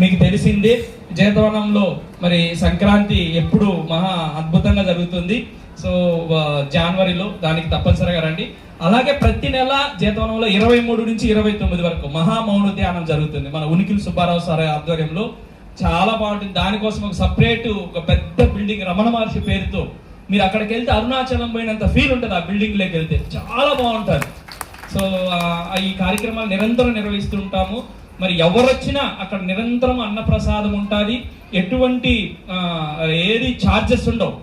మీకు తెలిసిందే జేతవనంలో మరి సంక్రాంతి ఎప్పుడు మహా అద్భుతంగా జరుగుతుంది. సో జనవరిలో దానికి తప్పనిసరిగా రండి. అలాగే ప్రతి నెల జేతవనంలో 23 నుంచి 29 వరకు మహామౌన ధ్యానం జరుగుతుంది మన ఉనికిల్ సుబ్బారావు సార్ ఆధ్వర్యంలో. చాలా బాగుంటుంది. దానికోసం ఒక సపరేట్ ఒక పెద్ద బిల్డింగ్ రమణ మహర్షి పేరుతో, మీరు అక్కడికి వెళ్తే అరుణాచలం పోయినంత ఫీల్ ఉంటుంది ఆ బిల్డింగ్ లోకి వెళ్తే, చాలా బాగుంటుంది. సో ఈ కార్యక్రమాలు నిరంతరం నిర్వహిస్తుంటాము. మరి ఎవరు వచ్చినా అక్కడ నిరంతరం అన్నప్రసాదం ఉంటుంది. ఎటువంటి ఏది ఛార్జెస్ ఉండవు,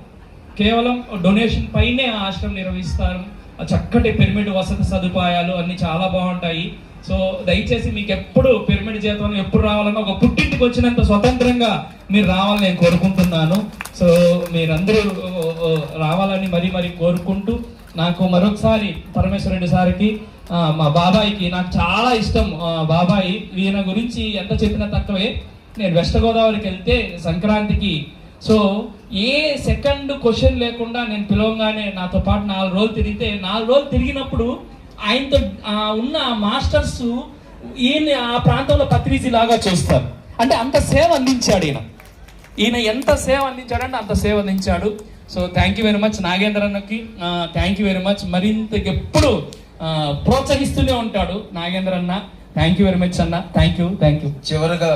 కేవలం డొనేషన్ పైనే ఆశ్రమం నిర్వహిస్తారు. చక్కటి పిరమిడ్ వసతి సదుపాయాలు అన్ని చాలా బాగుంటాయి. సో దయచేసి మీకు ఎప్పుడు పిరమిడ్ జీవితంలో ఎప్పుడు రావాలన్నా ఒక పుట్టింటికి వచ్చినంత స్వతంత్రంగా మీరు రావాలని నేను కోరుకుంటున్నాను. సో మీరందరూ రావాలని మరీ కోరుకుంటూ, నాకు మరొకసారి పరమేశ్వరరెడ్డి సార్కి మా బాబాయికి నాకు చాలా ఇష్టం. బాబాయి ఈయన గురించి ఎంత చెప్పినా తక్కువే. నేను వెస్ట్ గోదావరికి వెళ్తే సంక్రాంతికి, సో ఏ సెకండ్ క్వశ్చన్ లేకుండా నేను పిలవగానే నాతో పాటు 4 రోజులు తిరిగితే, 4 రోజులు తిరిగినప్పుడు ఆయనతో ఉన్న మాస్టర్స్ ఈయన ఆ ప్రాంతంలో పత్రిజీ లాగా చూస్తారు. అంటే అంత సేవ అందించాడు ఈయన ఎంత సేవ అందించాడంటే అంత సేవ అందించాడు. So thank you very much Nagendra అన్నకి, థ్యాంక్ యూ వెరీ మచ్. మరింత ఎప్పుడు ప్రోత్సహిస్తూనే ఉంటాడు నాగేంద్ర అన్న. థ్యాంక్ యూ వెరీ మచ్ అన్న. Thank you. చివరిగా